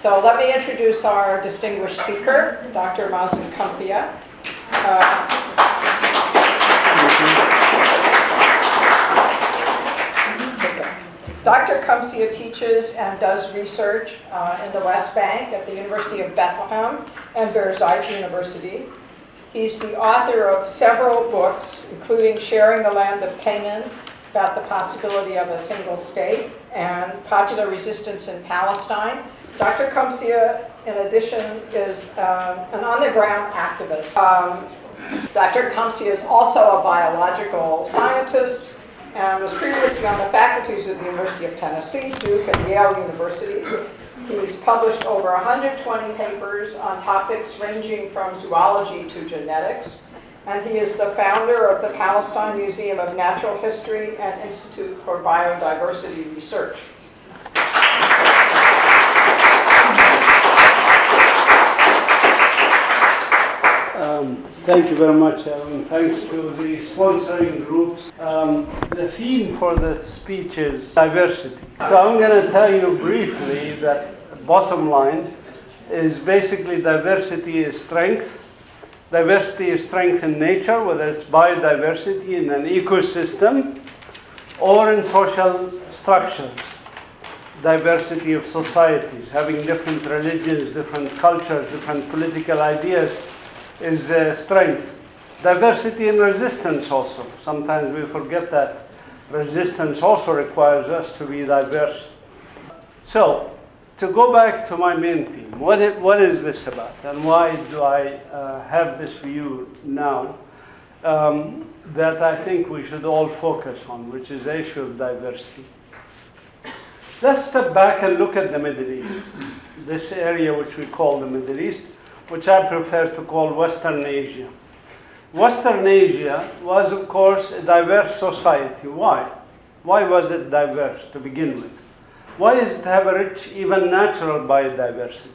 So let me introduce our distinguished speaker, Dr. Mazin Qumsiyeh. Dr. Qumsiyeh teaches and does research in the West Bank at the University of Bethlehem and Birzeit University. He's the author of several books, including Sharing the Land of Canaan, about the possibility of a single state, and Popular Resistance in Palestine. Dr. Qumsiyeh, in addition, is an on-the-ground activist. Dr. Qumsiyeh is also a biological scientist and was previously on the faculties of the University of Tennessee, Duke, and Yale University. He's published over 120 papers on topics ranging from zoology to genetics, and he is the founder of the Palestine Museum of Natural History and Institute for Biodiversity Research. Thank you very much, Ellen. Thanks to the sponsoring groups. The theme for the speech is diversity. So I'm going to tell you briefly that bottom line is basically diversity is strength. Diversity is strength in nature, whether it's biodiversity in an ecosystem or in social structures. Diversity of societies, having different religions, different cultures, different political ideas is strength. Diversity in resistance also. Sometimes we forget that resistance also requires us to be diverse. So, to go back to my main theme, what is this about, and why do I have this view now that I think we should all focus on, which is the issue of diversity. Let's step back and look at the Middle East, this area which we call the Middle East, which I prefer to call Western Asia. Western Asia was, of course, a diverse society. Why? Why was it diverse to begin with? Why does it have a rich, even natural biodiversity?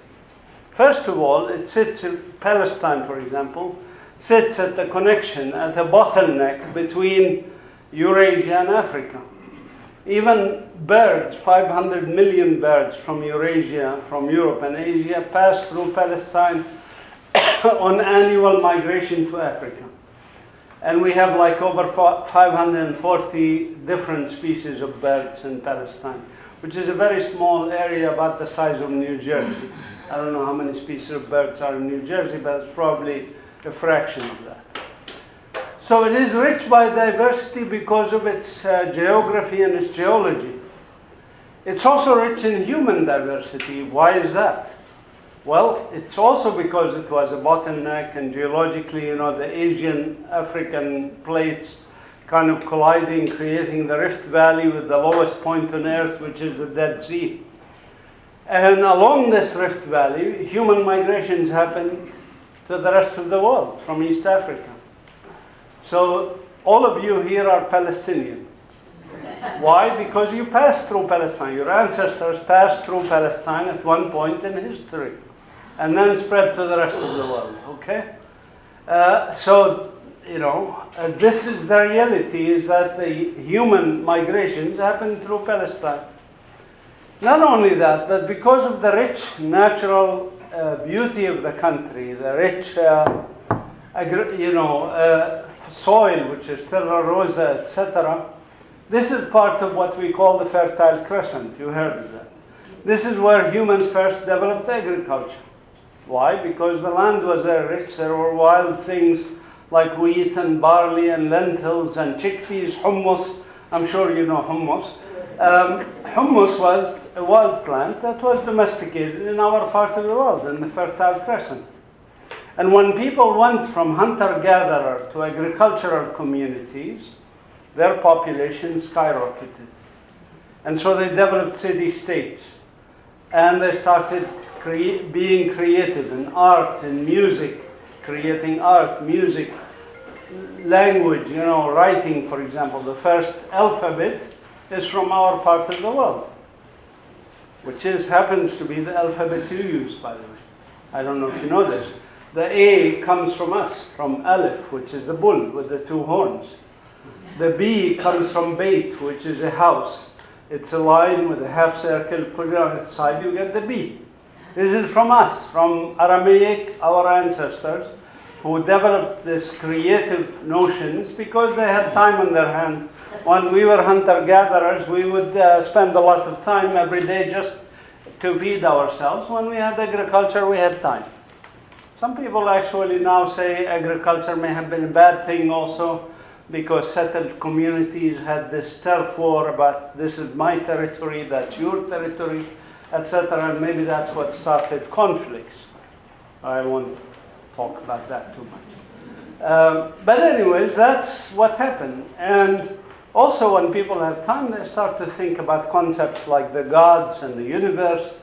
First of all, it sits in Palestine, for example, sits at the connection, at the bottleneck between Eurasia and Africa. Even birds, 500 million birds from Eurasia, from Europe and Asia, pass through Palestine on annual migration to Africa. And we have like over 540 different species of birds in Palestine, which is a very small area, about the size of New Jersey. I don't know how many species of birds are in New Jersey, but it's probably a fraction of that. So it is rich by diversity because of its geography and its geology. It's also rich in human diversity. Why is that? Well, it's also because it was a bottleneck, and geologically, the Asian-African plates kind of colliding, creating the Rift Valley with the lowest point on Earth, which is the Dead Sea. And along this Rift Valley, human migrations happened to the rest of the world, from East Africa. So all of you here are Palestinian. Why? Because you passed through Palestine. Your ancestors passed through Palestine at one point in history, and then spread to the rest of the world, okay? This is the reality, is that the human migrations happened through Palestine. Not only that, but because of the rich natural beauty of the country, the rich, soil, which is terra rosa, etc. This is part of what we call the Fertile Crescent. You heard of that. This is where humans first developed agriculture. Why? Because the land was very rich. There were wild things like wheat and barley and lentils and chickpeas, hummus. I'm sure you know hummus. Hummus was a wild plant that was domesticated in our part of the world, in the Fertile Crescent. And when people went from hunter-gatherer to agricultural communities, their population skyrocketed. And so they developed city-states. And they started being creative in art and music, creating art, music, language, writing, for example. The first alphabet is from our part of the world, which happens to be the alphabet you use, by the way. I don't know if you know this. The A comes from us, from Aleph, which is the bull with the two horns. The B comes from Beit, which is a house. It's a line with a half circle, put it on its side, you get the B. This is from us, from Aramaic, our ancestors, who developed these creative notions because they had time on their hand. When we were hunter-gatherers, we would spend a lot of time every day just to feed ourselves. When we had agriculture, we had time. Some people actually now say agriculture may have been a bad thing also because settled communities had this turf war about this is my territory, that's your territory, etc. And maybe that's what started conflicts. I won't talk about that too much. But anyways, that's what happened. And also when people have time, they start to think about concepts like the gods and the universe.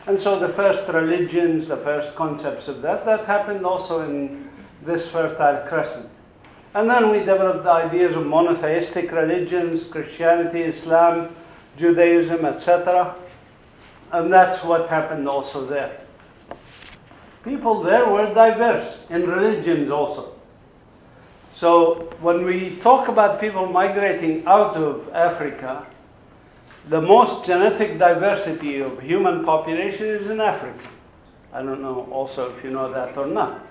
And so the first religions, the first concepts of that happened also in this Fertile Crescent. And then we developed the ideas of monotheistic religions, Christianity, Islam, Judaism, etc. And that's what happened also there. People there were diverse in religions also. So when we talk about people migrating out of Africa, the most genetic diversity of human population is in Africa. I don't know also if you know that or not.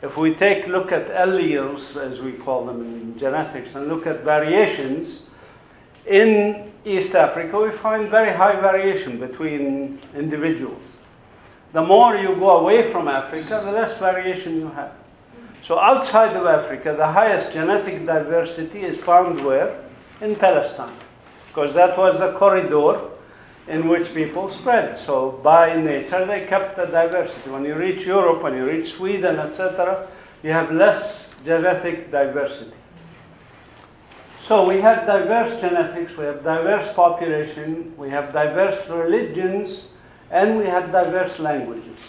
If we look at alleles, as we call them in genetics, and look at variations, in East Africa we find very high variation between individuals. The more you go away from Africa, the less variation you have. So outside of Africa, the highest genetic diversity is found where? In Palestine. Because that was a corridor in which people spread. So by nature, they kept the diversity. When you reach Europe, when you reach Sweden, etc., you have less genetic diversity. So we have diverse genetics, we have diverse population, we have diverse religions, and we have diverse languages.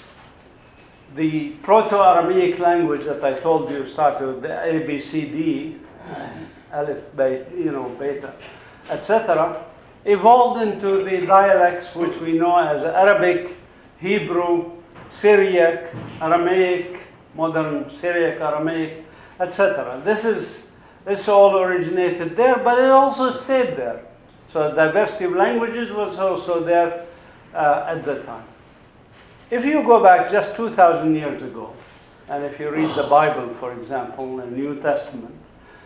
The Proto-Aramaic language that I told you started with the A, B, C, D, Aleph, Beta, etc., evolved into the dialects which we know as Arabic, Hebrew, Syriac, Aramaic, modern Syriac, Aramaic, etc. This all originated there, but it also stayed there. So the diversity of languages was also there at the time. If you go back just 2,000 years ago, and if you read the Bible, for example, the New Testament,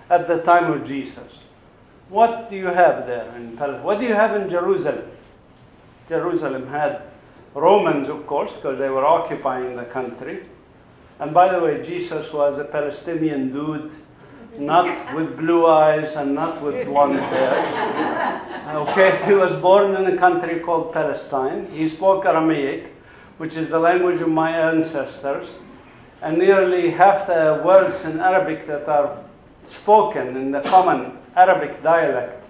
at the time of Jesus, what do you have there in Palestine? What do you have in Jerusalem? Jerusalem had Romans, of course, because they were occupying the country. And by the way, Jesus was a Palestinian dude, not with blue eyes and not with blonde hair. Okay, he was born in a country called Palestine. He spoke Aramaic, which is the language of my ancestors. And nearly half the words in Arabic that are spoken in the common Arabic dialect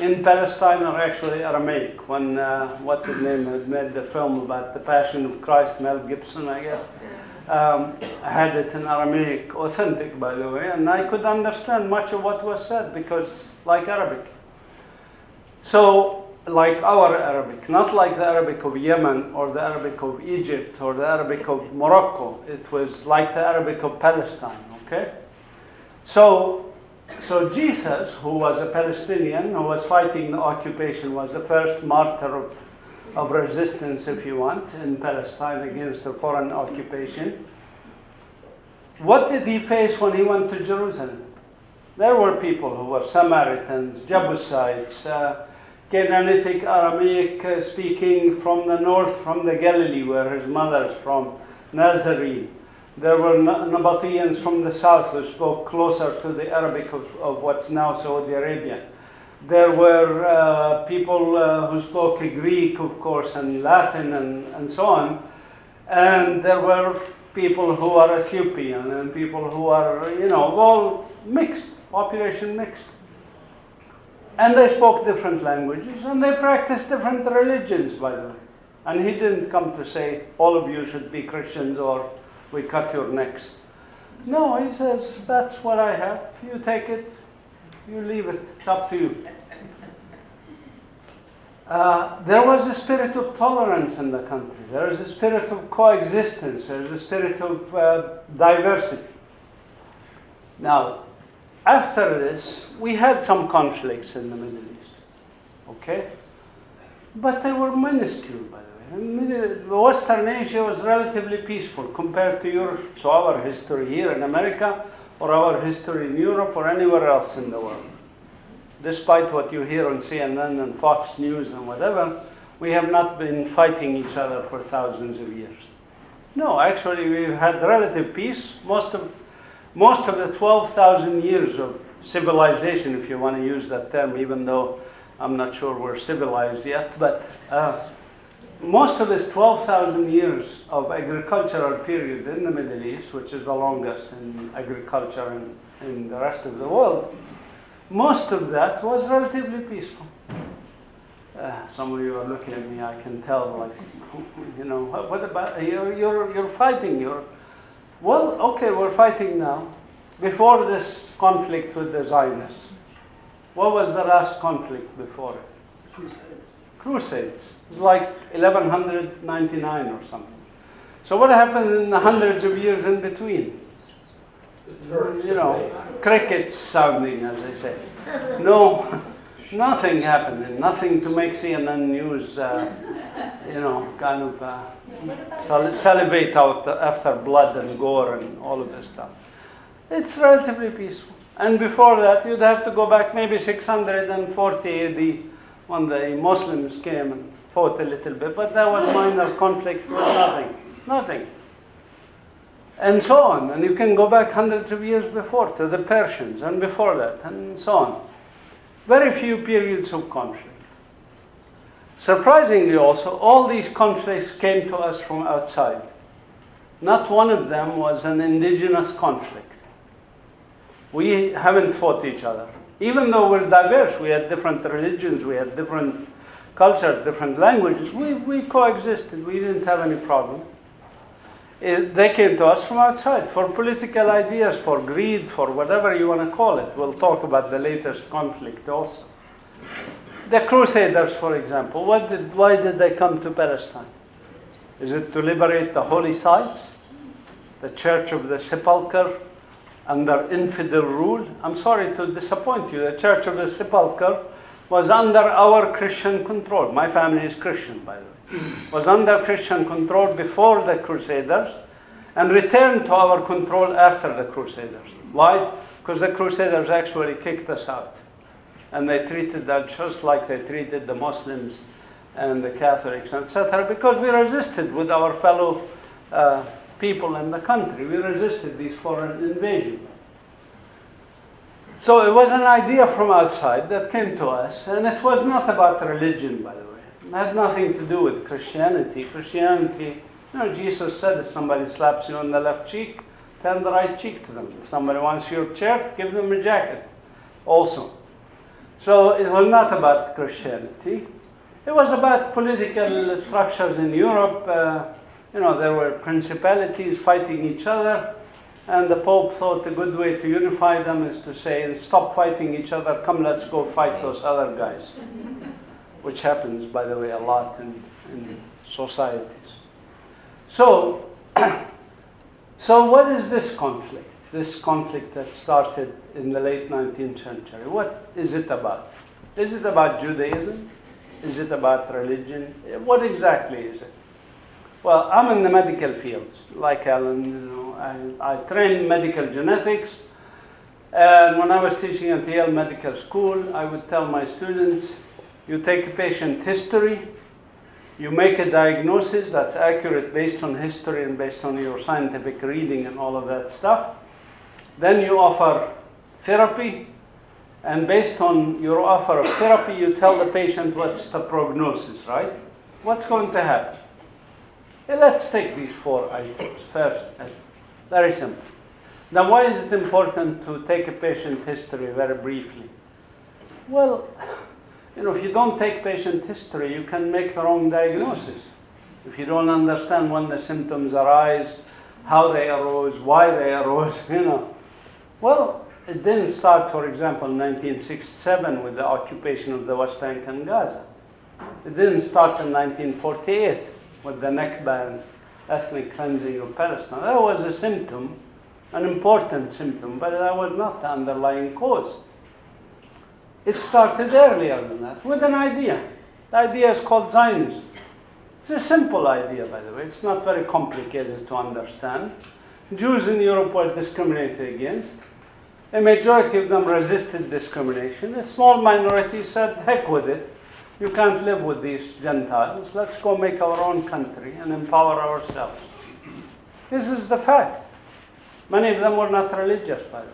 in Palestine are actually Aramaic. When, what's his name, had made the film about the Passion of Christ, Mel Gibson, I guess, had it in Aramaic, authentic by the way, and I could understand much of what was said because like Arabic. So, like our Arabic, not like the Arabic of Yemen or the Arabic of Egypt or the Arabic of Morocco. It was like the Arabic of Palestine, okay? So Jesus, who was a Palestinian, who was fighting the occupation, was the first martyr of resistance, if you want, in Palestine against a foreign occupation. What did he face when he went to Jerusalem? There were people who were Samaritans, Jebusites, Canaanitic Aramaic speaking from the north, from the Galilee, where his mother is from, Nazarene. There were Nabateans from the south who spoke closer to the Arabic of what's now Saudi Arabia. There were people who spoke Greek, of course, and Latin and so on. And there were people who are Ethiopian and people who are, all mixed, population mixed. And they spoke different languages and they practiced different religions, by the way. And he didn't come to say, all of you should be Christians or we cut your necks. No, he says, that's what I have. You take it, you leave it. It's up to you. There was a spirit of tolerance in the country. There is a spirit of coexistence. There is a spirit of diversity. Now, after this, we had some conflicts in the Middle East. Okay? But they were minuscule, by the way. Western Asia was relatively peaceful compared to our history here in America, or our history in Europe, or anywhere else in the world. Despite what you hear on CNN and Fox News and whatever, we have not been fighting each other for thousands of years. No, actually we've had relative peace. Most of the 12,000 years of civilization, if you want to use that term, even though I'm not sure we're civilized yet, but most of this 12,000 years of agricultural period in the Middle East, which is the longest in agriculture in the rest of the world, most of that was relatively peaceful. Some of you are looking at me, I can tell, like, what about, you're fighting, well, okay, we're fighting now. Before this conflict with the Zionists, what was the last conflict before it? Crusades. It was like 1199 or something. So what happened in the hundreds of years in between? Crickets sounding, as they say. No, nothing happened, and nothing to make CNN News, kind of salivate out after blood and gore and all of this stuff. It's relatively peaceful. And before that, you'd have to go back maybe 640 AD when the Muslims came and fought a little bit, but that was minor conflict with nothing. And so on. And you can go back hundreds of years before to the Persians, and before that, and so on. Very few periods of conflict. Surprisingly also, all these conflicts came to us from outside. Not one of them was an indigenous conflict. We haven't fought each other. Even though we're diverse, we had different religions, we had different cultures, different languages, we coexisted, we didn't have any problem. They came to us from outside for political ideas, for greed, for whatever you want to call it. We'll talk about the latest conflict also. The Crusaders, for example, why did they come to Palestine? Is it to liberate the holy sites? The Church of the Sepulchre under infidel rule? I'm sorry to disappoint you. The Church of the Sepulchre was under our Christian control. My family is Christian, by the way. Was under Christian control before the Crusaders and returned to our control after the Crusaders. Why? Because the Crusaders actually kicked us out. And they treated us just like they treated the Muslims and the Catholics, etc., because we resisted with our fellow people in the country. We resisted these foreign invasions. So it was an idea from outside that came to us, and it was not about religion, by the way. It had nothing to do with Christianity. Christianity, Jesus said, if somebody slaps you on the left cheek, turn the right cheek to them. If somebody wants your shirt, give them a jacket also. So it was not about Christianity. It was about political structures in Europe. There were principalities fighting each other, and the Pope thought a good way to unify them is to say, stop fighting each other, come let's go fight those other guys, which happens, by the way, a lot in societies. So what is this conflict? This conflict that started in the late 19th century. What is it about? Is it about Judaism? Is it about religion? What exactly is it? Well, I'm in the medical fields, like Alan. I trained medical genetics, and when I was teaching at Yale Medical School, I would tell my students, you take a patient history, you make a diagnosis that's accurate based on history and based on your scientific reading and all of that stuff. Then you offer therapy, and based on your offer of therapy, you tell the patient what's the prognosis, right? What's going to happen? Let's take these 4 items first. Very simple. Now, why is it important to take a patient history very briefly? Well, if you don't take patient history, you can make the wrong diagnosis. If you don't understand when the symptoms arise, how they arose, why they arose, Well, it didn't start, for example, in 1967 with the occupation of the West Bank and Gaza. It didn't start in 1948 with the Nakba and ethnic cleansing of Palestine. That was a symptom, an important symptom, but that was not the underlying cause. It started earlier than that with an idea. The idea is called Zionism. It's a simple idea, by the way. It's not very complicated to understand. Jews in Europe were discriminated against. A majority of them resisted discrimination. A small minority said, heck with it. You can't live with these Gentiles. Let's go make our own country and empower ourselves. This is the fact. Many of them were not religious, by the way.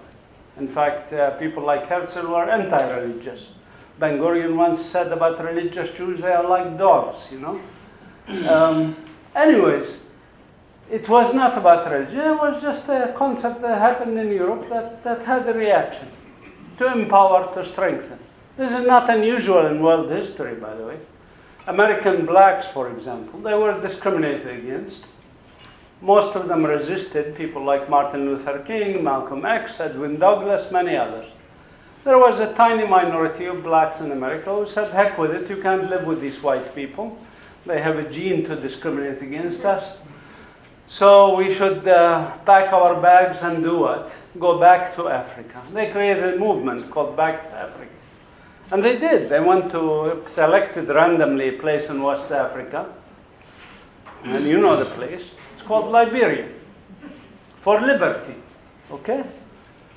In fact, people like Herzl were anti-religious. Ben Gurion once said about religious Jews, they are like dogs, you know. Anyways, it was not about religion. It was just a concept that happened in Europe that had a reaction to empower, to strengthen. This is not unusual in world history, by the way. American blacks, for example, they were discriminated against. Most of them resisted, people like Martin Luther King, Malcolm X, Edwin Douglas, many others. There was a tiny minority of blacks in America who said, heck with it, you can't live with these white people. They have a gene to discriminate against us. So we should pack our bags and do what? Go back to Africa. They created a movement called Back to Africa. And they did. They went to, selected randomly a place in West Africa. And you know the place. It's called Liberia. For liberty. Okay?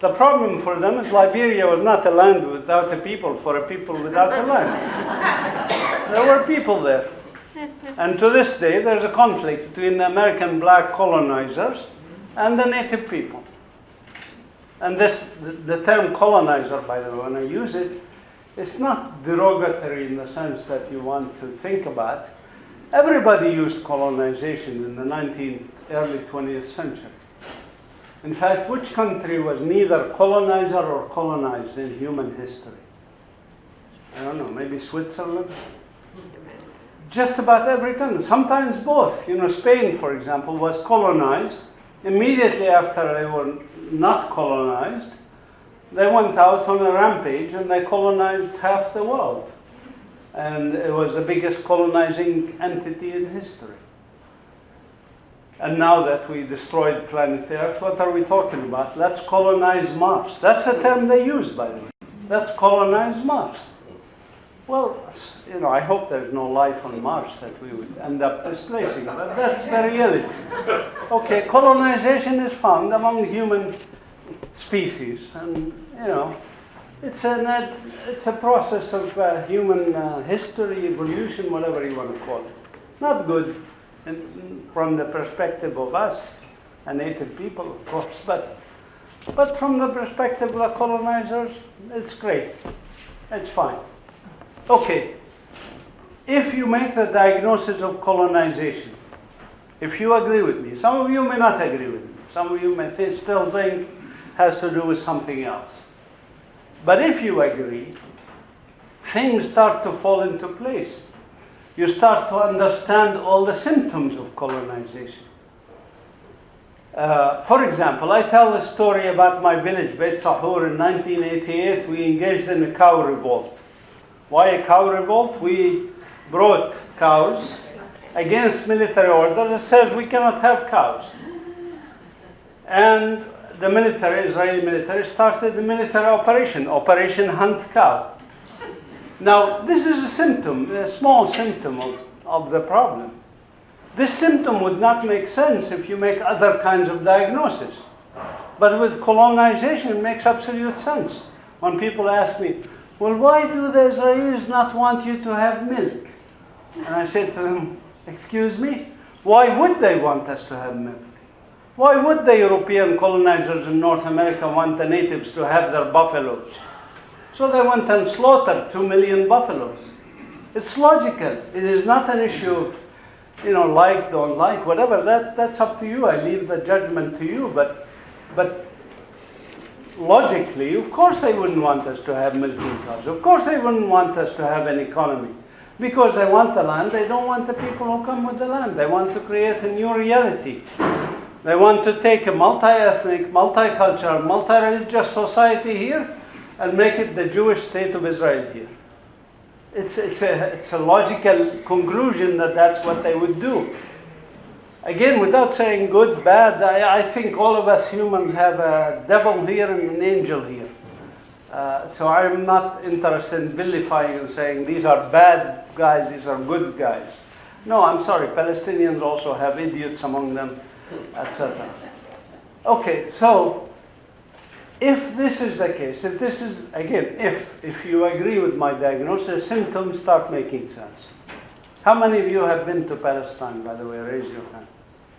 The problem for them is Liberia was not a land without a people, for a people without a land. There were people there. And to this day, there's a conflict between the American black colonizers and the native people. And the term colonizer, by the way, when I use it, it's not derogatory in the sense that you want to think about. Everybody used colonization in the 19th, early 20th century. In fact, which country was neither colonizer or colonized in human history? I don't know, maybe Switzerland? Just about every country, sometimes both. You know, Spain, for example, was colonized. Immediately after they were not colonized, they went out on a rampage and they colonized half the world. And it was the biggest colonizing entity in history. And now that we destroyed planet Earth, what are we talking about? Let's colonize Mars. That's a term they use, by the way. Let's colonize Mars. Well, you know, I hope there's no life on Mars that we would end up displacing, but that's the reality. Okay, colonization is found among human species, and you know, it's a process of human history, evolution, whatever you want to call it. Not good from the perspective of us, a native people, of course, but from the perspective of the colonizers, it's great. It's fine. Okay, if you make the diagnosis of colonization, if you agree with me, some of you may not agree with me, some of you may still think has to do with something else. But if you agree, things start to fall into place. You start to understand all the symptoms of colonization. For example, I tell a story about my village, Beit Sahur, in 1988. We engaged in a cow revolt. Why a cow revolt? We brought cows against military order that says we cannot have cows. And the military, Israeli military, started the military operation, Operation Hunt Cow. Now, this is a symptom, a small symptom of the problem. This symptom would not make sense if you make other kinds of diagnosis. But with colonization, it makes absolute sense. When people ask me, well, why do the Israelis not want you to have milk? And I say to them, excuse me, why would they want us to have milk? Why would the European colonizers in North America want the natives to have their buffaloes? So they went and slaughtered 2 million buffaloes. It's logical. It is not an issue of, you know, like, don't like, whatever. That's up to you. I leave the judgment to you. But logically, of course they wouldn't want us to have milking cows. Of course they wouldn't want us to have an economy. Because they want the land, they don't want the people who come with the land. They want to create a new reality. They want to take a multi-ethnic, multicultural, multi-religious society here and make it the Jewish state of Israel here. It's a logical conclusion that that's what they would do. Again, without saying good, bad, I think all of us humans have a devil here and an angel here. So I'm not interested in vilifying and saying these are bad guys, these are good guys. No, I'm sorry, Palestinians also have idiots among them, etc. Okay, so if this is the case, if this is, again, if you agree with my diagnosis, symptoms start making sense. How many of you have been to Palestine, by the way? Raise your hand.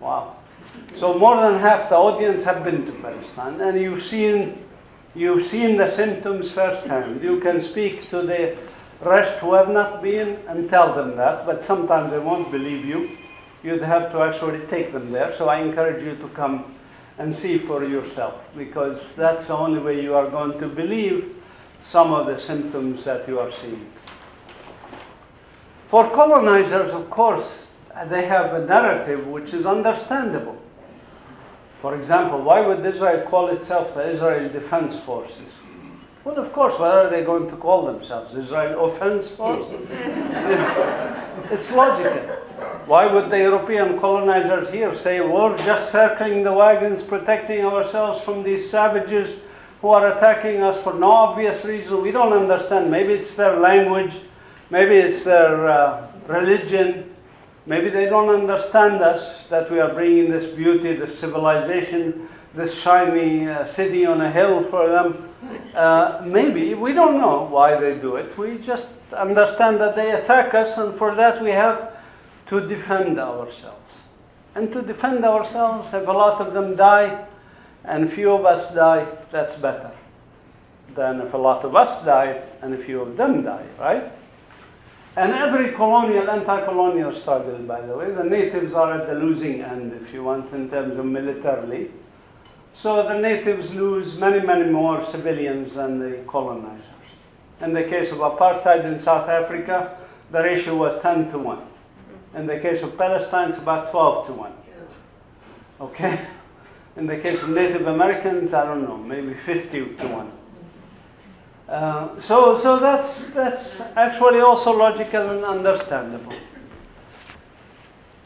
Wow. So more than half the audience have been to Palestine, and you've seen the symptoms firsthand. You can speak to the rest who have not been and tell them that, but sometimes they won't believe you. You'd have to actually take them there. So I encourage you to come and see for yourself, because that's the only way you are going to believe some of the symptoms that you are seeing. For colonizers, of course, they have a narrative which is understandable. For example, why would Israel call itself the Israel Defense Forces? Well, of course, what are they going to call themselves? Israel Offense Forces? It's logical. Why would the European colonizers here say, we're just circling the wagons, protecting ourselves from these savages who are attacking us for no obvious reason? We don't understand. Maybe it's their language. Maybe it's their religion. Maybe they don't understand us, that we are bringing this beauty, this civilization, this shiny city on a hill for them. Maybe, we don't know why they do it. We just understand that they attack us, and for that we have to defend ourselves. And to defend ourselves, if a lot of them die and few of us die, that's better than if a lot of us die and a few of them die, right? And every colonial, anti-colonial struggle, by the way, the natives are at the losing end, if you want, in terms of militarily. So the natives lose many, many more civilians than the colonizers. In the case of apartheid in South Africa, the ratio was 10 to 1. In the case of Palestine, it's about 12 to 1. Okay? In the case of Native Americans, I don't know, maybe 50 to 1. So that's actually also logical and understandable.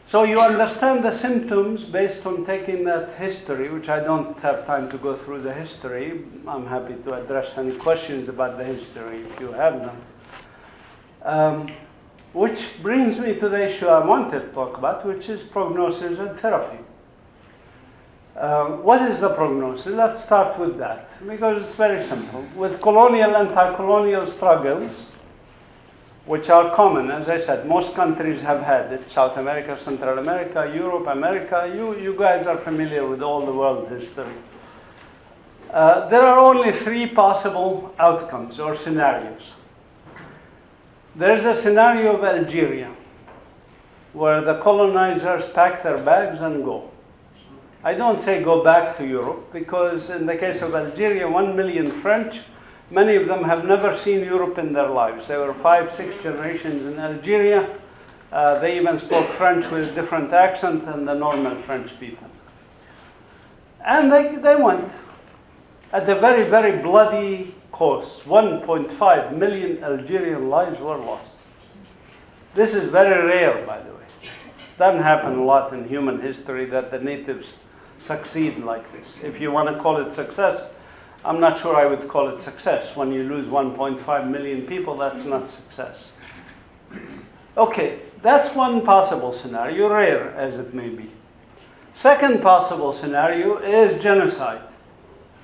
So you understand the symptoms based on taking that history, which I don't have time to go through the history. I'm happy to address any questions about the history if you have them. Which brings me to the issue I wanted to talk about, which is prognosis and therapy. What is the prognosis? Let's start with that, because it's very simple. With colonial, anti-colonial struggles, which are common, as I said, most countries have had it. South America, Central America, Europe, America. You guys are familiar with all the world history. There are only three possible outcomes or scenarios. There's a scenario of Algeria, where the colonizers pack their bags and go. I don't say go back to Europe, because in the case of Algeria, 1 million French, many of them have never seen Europe in their lives. They were 5-6 generations in Algeria. They even spoke French with a different accent than the normal French people. And they went at a very, very bloody cost. 1.5 million Algerian lives were lost. This is very rare, by the way. Doesn't happen a lot in human history that the natives succeed like this. If you want to call it success, I'm not sure I would call it success. When you lose 1.5 million people, that's not success. Okay, that's one possible scenario, rare as it may be. Second possible scenario is genocide.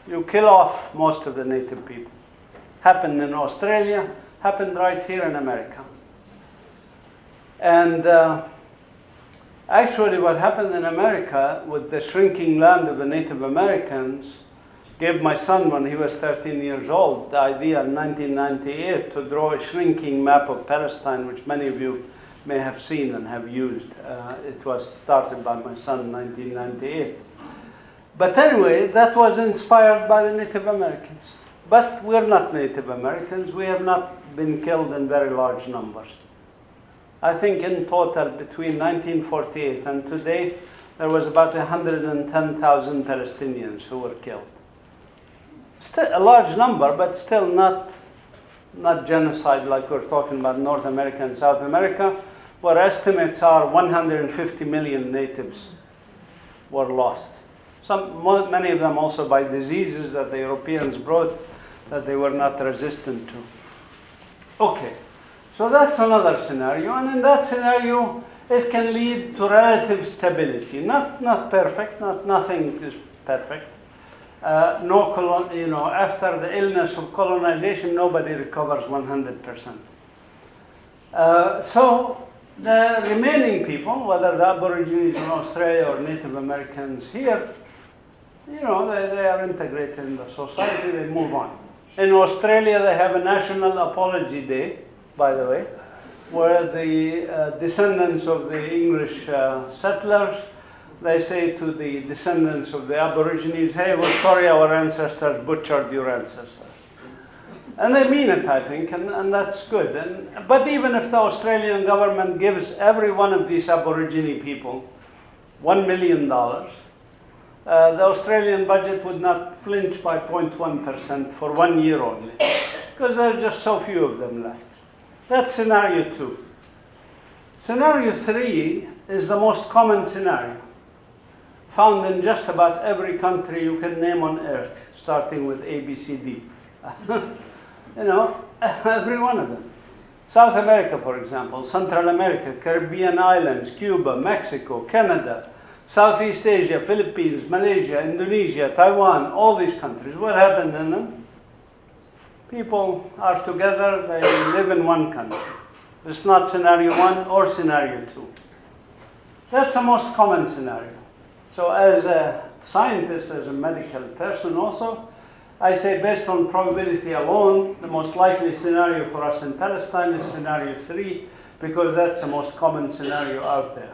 You kill off most of the native people. Happened in Australia, happened right here in America. And actually what happened in America with the shrinking land of the Native Americans gave my son, when he was 13 years old, the idea in 1998 to draw a shrinking map of Palestine, which many of you may have seen and have used. It was started by my son in 1998. But anyway, that was inspired by the Native Americans. But we're not Native Americans. We have not been killed in very large numbers. I think in total, between 1948 and today, there was about 110,000 Palestinians who were killed. Still a large number, but still not genocide like we're talking about North America and South America, where estimates are 150 million natives were lost. Many of them also by diseases that the Europeans brought that they were not resistant to. Okay, so that's another scenario. And in that scenario, it can lead to relative stability. Not perfect, nothing is perfect. After the illness of colonization, nobody recovers 100%. So the remaining people, whether the Aborigines in Australia or Native Americans here, they are integrated in the society, they move on. In Australia, they have a National Apology Day, by the way, where the descendants of the English settlers, they say to the descendants of the Aborigines, hey, we're sorry our ancestors butchered your ancestors. And they mean it, I think, and that's good. But even if the Australian government gives every one of these Aborigine people $1 million, the Australian budget would not flinch by 0.1% for 1 year only, because there are just so few of them left. That's scenario 2. Scenario 3 is the most common scenario, found in just about every country you can name on earth, starting with A, B, C, D. Every one of them. South America, for example, Central America, Caribbean islands, Cuba, Mexico, Canada, Southeast Asia, Philippines, Malaysia, Indonesia, Taiwan, all these countries. What happened in them? People are together, they live in one country. It's not scenario 1 or scenario 2. That's the most common scenario. So as a scientist, as a medical person also, I say based on probability alone, the most likely scenario for us in Palestine is scenario 3, because that's the most common scenario out there.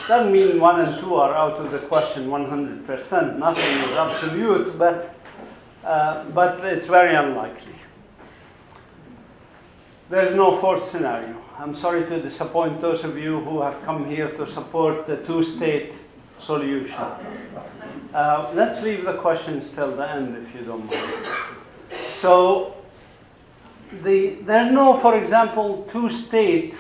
Doesn't mean 1 and 2 are out of the question 100%. Nothing is absolute, but it's very unlikely. There's no fourth scenario. I'm sorry to disappoint those of you who have come here to support the two-state solution. Let's leave the questions till the end, if you don't mind. So, there's no, for example, two-state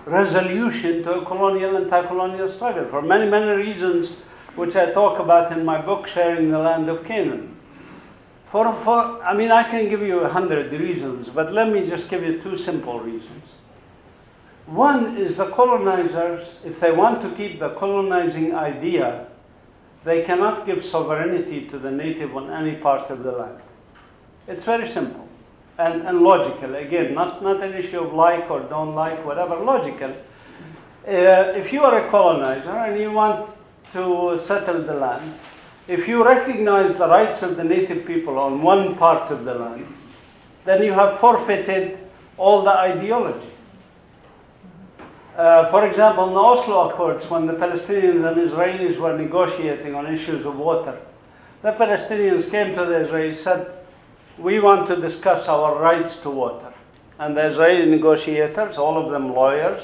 resolution to a colonial anti-colonial struggle for many, many reasons, which I talk about in my book, Sharing the Land of Canaan. I can give you 100 reasons, but let me just give you 2 simple reasons. One is the colonizers, if they want to keep the colonizing idea, they cannot give sovereignty to the native on any part of the land. It's very simple and logical. Again, not an issue of like or don't like, whatever, logical. If you are a colonizer and you want to settle the land, if you recognize the rights of the native people on one part of the land, then you have forfeited all the ideology. For example, in the Oslo Accords, when the Palestinians and Israelis were negotiating on issues of water, the Palestinians came to the Israelis and said, we want to discuss our rights to water. And the Israeli negotiators, all of them lawyers,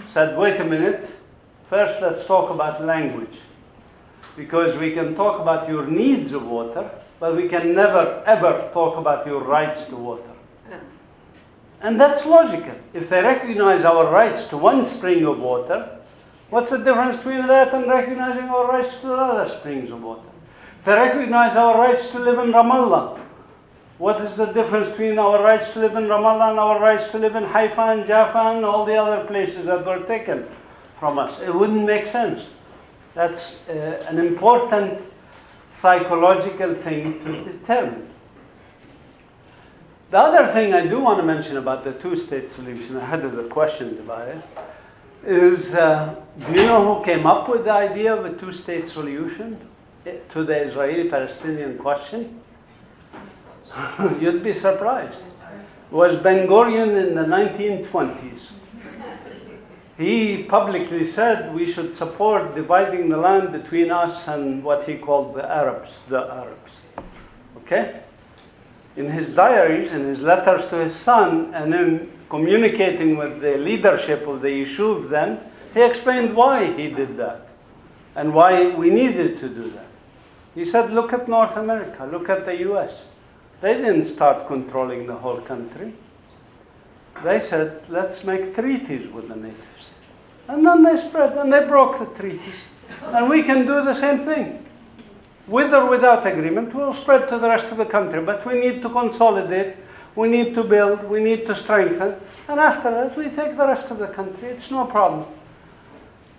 said, wait a minute, first let's talk about language. Because we can talk about your needs of water, but we can never, ever talk about your rights to water. And that's logical. If they recognize our rights to one spring of water, what's the difference between that and recognizing our rights to the other springs of water? If they recognize our rights to live in Ramallah, what is the difference between our rights to live in Ramallah and our rights to live in Haifa and Jaffa and all the other places that were taken from us? It wouldn't make sense. That's an important psychological thing to determine. The other thing I do want to mention about the two-state solution, ahead of the questions about it, is do you know who came up with the idea of a two-state solution to the Israeli-Palestinian question? You'd be surprised. It was Ben Gurion in the 1920s. He publicly said we should support dividing the land between us and what he called the Arabs. Okay? In his diaries, in his letters to his son, and in communicating with the leadership of the Yishuv then, he explained why he did that and why we needed to do that. He said, look at North America, look at the US. They didn't start controlling the whole country. They said, let's make treaties with the natives. And then they spread, and they broke the treaties. And we can do the same thing. With or without agreement, we'll spread to the rest of the country. But we need to consolidate we need to build, we need to strengthen, and after that we take the rest of the country. It's no problem.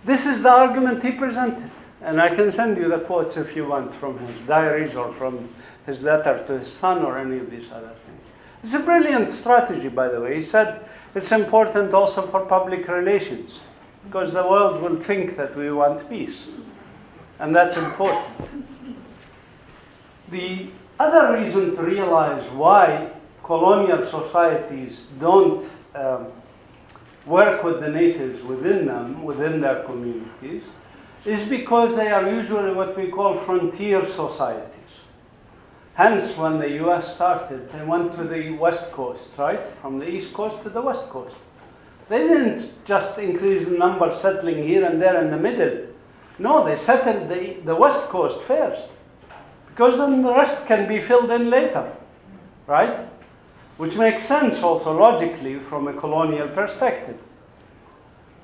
This is the argument he presented. And I can send you the quotes if you want from his diaries or from his letter to his son or any of these other things. It's a brilliant strategy, by the way. He said it's important also for public relations because the world will think that we want peace. And that's important. The other reason to realize why colonial societies don't work with the natives within them, within their communities, is because they are usually what we call frontier societies. Hence, when the US started, they went to the West Coast, right? From the East Coast to the West Coast. They didn't just increase the number settling here and there in the middle. No, they settled the West Coast first. Because then the rest can be filled in later, right? Which makes sense also logically from a colonial perspective.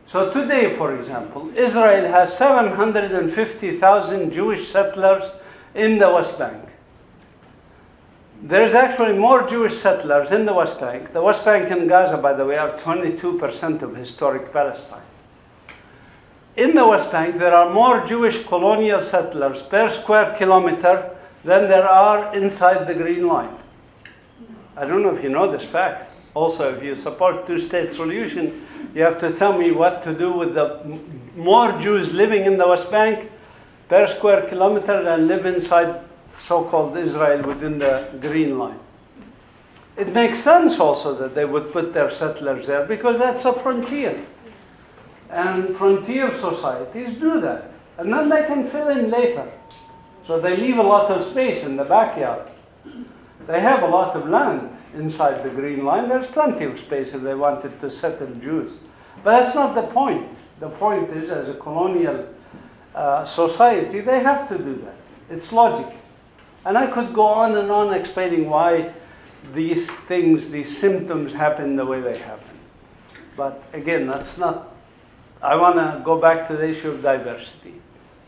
So today, for example, Israel has 750,000 Jewish settlers in the West Bank. There's actually more Jewish settlers in the West Bank. The West Bank and Gaza, by the way, are 22% of historic Palestine. In the West Bank, there are more Jewish colonial settlers per square kilometer than there are inside the Green Line. I don't know if you know this fact. Also, if you support two-state solution, you have to tell me what to do with the more Jews living in the West Bank per square kilometer than live inside so-called Israel within the Green Line. It makes sense also that they would put their settlers there because that's a frontier. And frontier societies do that. And then they can fill in later. So they leave a lot of space in the backyard. They have a lot of land inside the Green Line. There's plenty of space if they wanted to settle Jews. But that's not the point. The point is, as a colonial society, they have to do that. It's logic. And I could go on and on explaining why these things, these symptoms happen the way they happen. But again, that's not, I want to go back to the issue of diversity,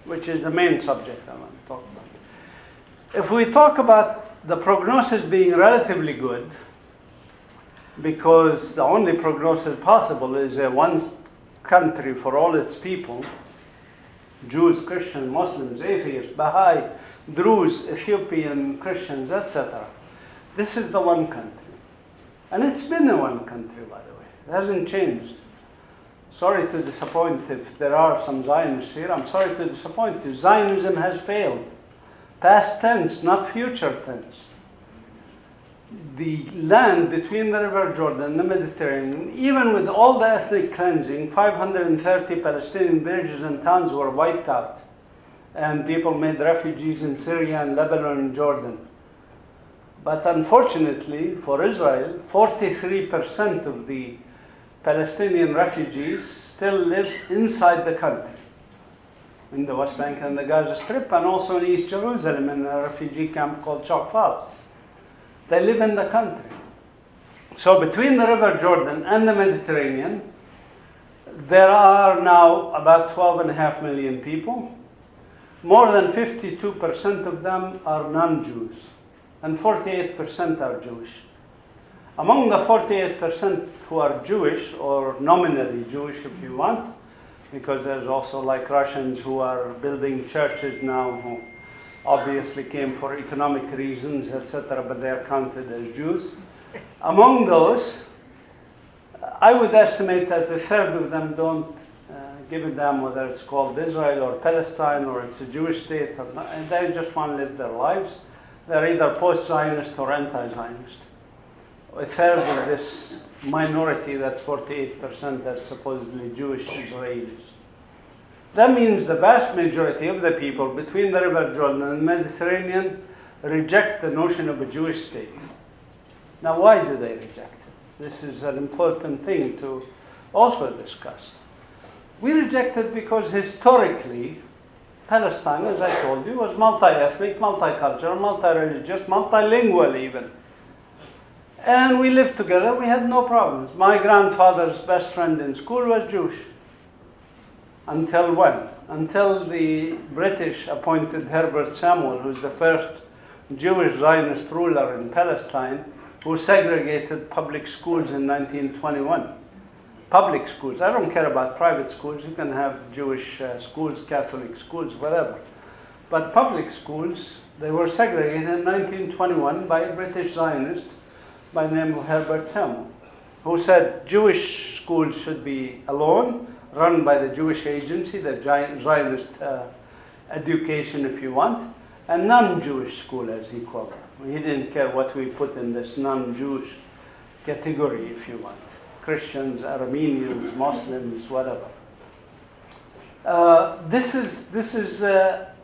which is the main subject I want to talk about. If we talk about the prognosis being relatively good, because the only prognosis possible is a one country for all its people, Jews, Christians, Muslims, atheists, Baha'i, Druze, Ethiopian Christians, etc. This is the one country. And it's been a one country, by the way. It hasn't changed. Sorry to disappoint if there are some Zionists here. I'm sorry to disappoint you. Zionism has failed. Past tense, not future tense. The land between the River Jordan and the Mediterranean, even with all the ethnic cleansing, 530 Palestinian villages and towns were wiped out. And people made refugees in Syria and Lebanon and Jordan. But unfortunately for Israel, 43% of the Palestinian refugees still live inside the country, in the West Bank and the Gaza Strip, and also in East Jerusalem in a refugee camp called Chakfal. They live in the country. So between the River Jordan and the Mediterranean, there are now about 12.5 million people. More than 52% of them are non-Jews, and 48% are Jewish. Among the 48% who are Jewish, or nominally Jewish if you want, because there's also like Russians who are building churches now who obviously came for economic reasons, etc., but they are counted as Jews. Among those, I would estimate that a third of them don't give a damn whether it's called Israel or Palestine or it's a Jewish state or not, and they just want to live their lives. They're either post-Zionist or anti-Zionist. A third of this minority, that's 48%, that's supposedly Jewish Israelis. That means the vast majority of the people between the River Jordan and the Mediterranean reject the notion of a Jewish state. Now, why do they reject it? This is an important thing to also discuss. We reject it because historically, Palestine, as I told you, was multi-ethnic, multicultural, multi-religious, multilingual even. And we lived together, we had no problems. My grandfather's best friend in school was Jewish. Until when? Until the British appointed Herbert Samuel, who's the first Jewish Zionist ruler in Palestine, who segregated public schools in 1921. Public schools, I don't care about private schools, you can have Jewish schools, Catholic schools, whatever. But public schools, they were segregated in 1921 by a British Zionist by the name of Herbert Samuel, who said Jewish schools should be alone, run by the Jewish agency, the Zionist education if you want, and non-Jewish school as he called it. He didn't care what we put in this non-Jewish category if you want. Christians, Armenians, Muslims, whatever. This is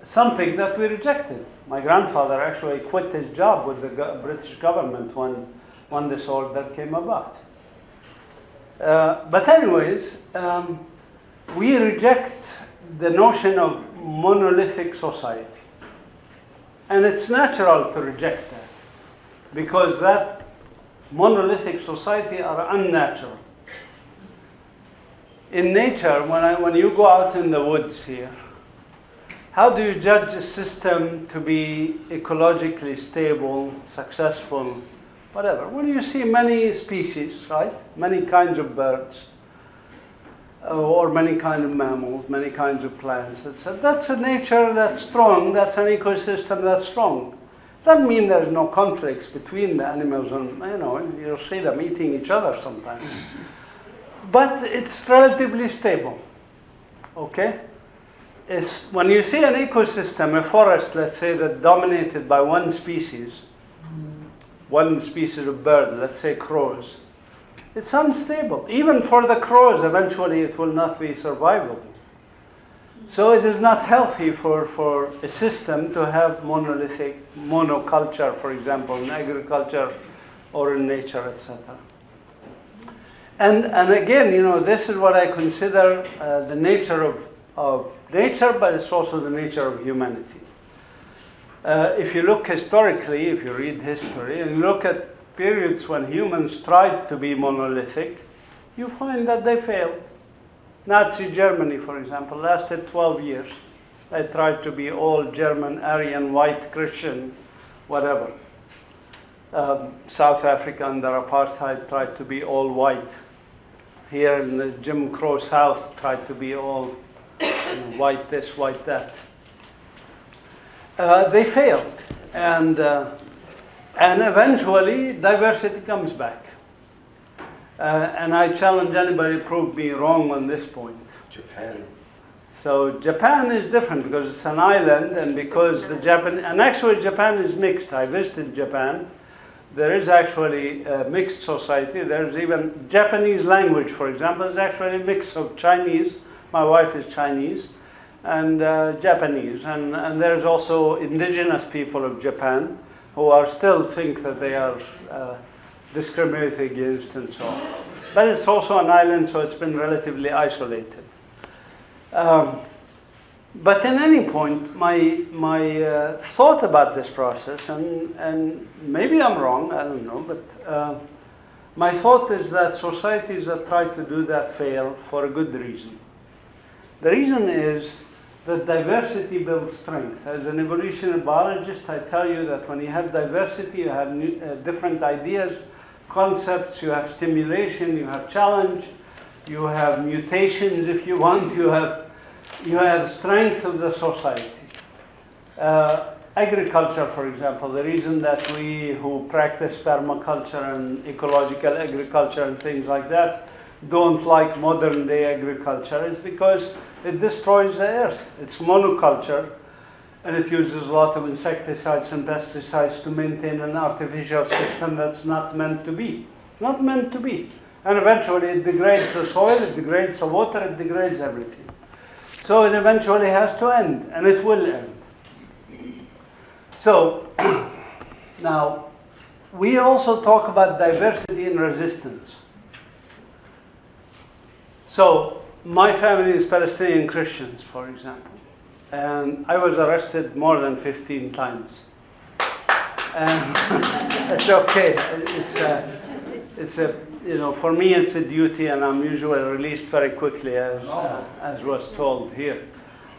something that we rejected. My grandfather actually quit his job with the British government when this order came about. But anyways, we reject the notion of monolithic society. And it's natural to reject that, because that monolithic society are unnatural. In nature, when you go out in the woods here, how do you judge a system to be ecologically stable, successful, whatever? When you see many species, right? Many kinds of birds, or many kinds of mammals, many kinds of plants. That's a nature that's strong, that's an ecosystem that's strong. Doesn't mean there's no conflicts between the animals and, you'll see them eating each other sometimes. But it's relatively stable, okay? When you see an ecosystem, a forest, let's say, that's dominated by one species of bird, let's say crows, it's unstable. Even for the crows, eventually it will not be survivable. So it is not healthy for a system to have monoculture, for example, in agriculture or in nature, etc. And again, this is what I consider the nature of nature, but it's also the nature of humanity. If you look historically, if you read history, and you look at periods when humans tried to be monolithic, you find that they failed. Nazi Germany, for example, lasted 12 years. They tried to be all German, Aryan, white, Christian, whatever. South Africa under apartheid tried to be all white. Here in the Jim Crow South tried to be all white this, white that. They failed, and eventually diversity comes back. And I challenge anybody to prove me wrong on this point. Japan. So Japan is different because it's an island, and because and actually Japan is mixed. I visited Japan. There is actually a mixed society. There's even Japanese language, for example, is actually a mix of Chinese. My wife is Chinese, and Japanese. And there's also indigenous people of Japan who still think that they are discriminated against and so on. But it's also an island, so it's been relatively isolated. But in any point, my thought about this process, and maybe I'm wrong, I don't know, but my thought is that societies that try to do that fail for a good reason. The reason is that diversity builds strength. As an evolutionary biologist, I tell you that when you have diversity, you have different ideas, concepts, you have stimulation, you have challenge, you have mutations if you want, you have strength of the society. Agriculture, for example, the reason that we who practice permaculture and ecological agriculture and things like that don't like modern day agriculture is because it destroys the earth. It's monoculture, and it uses a lot of insecticides and pesticides to maintain an artificial system that's not meant to be. Not meant to be. And eventually it degrades the soil, it degrades the water, it degrades everything. So it eventually has to end, and it will end. So, now, we also talk about diversity and resistance. So, my family is Palestinian Christians, for example. And I was arrested more than 15 times. And it's okay. For me it's a duty, and I'm usually released very quickly, as was told here,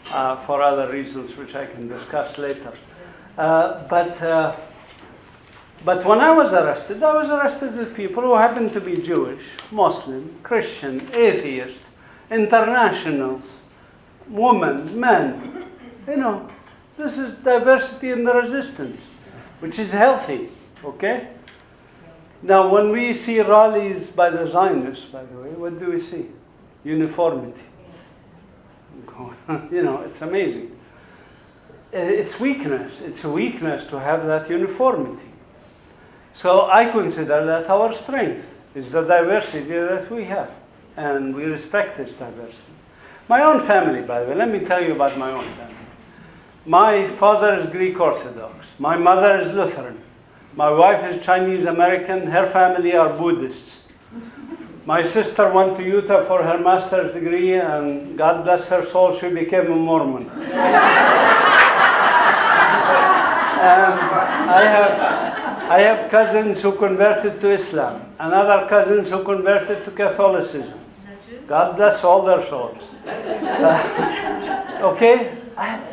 for other reasons which I can discuss later. But But when I was arrested with people who happened to be Jewish, Muslim, Christian, atheist, internationals, women, men. You know, this is diversity in the resistance, which is healthy, okay? Now, when we see rallies by the Zionists, by the way, what do we see? Uniformity. You know, it's amazing. It's weakness. It's a weakness to have that uniformity. So I consider that our strength is the diversity that we have, and we respect this diversity. My own family, by the way, let me tell you about my own family. My father is Greek Orthodox. My mother is Lutheran. My wife is Chinese American. Her family are Buddhists. My sister went to Utah for her master's degree, and God bless her soul, she became a Mormon. And I have cousins who converted to Islam, and other cousins who converted to Catholicism. God bless all their souls. Okay,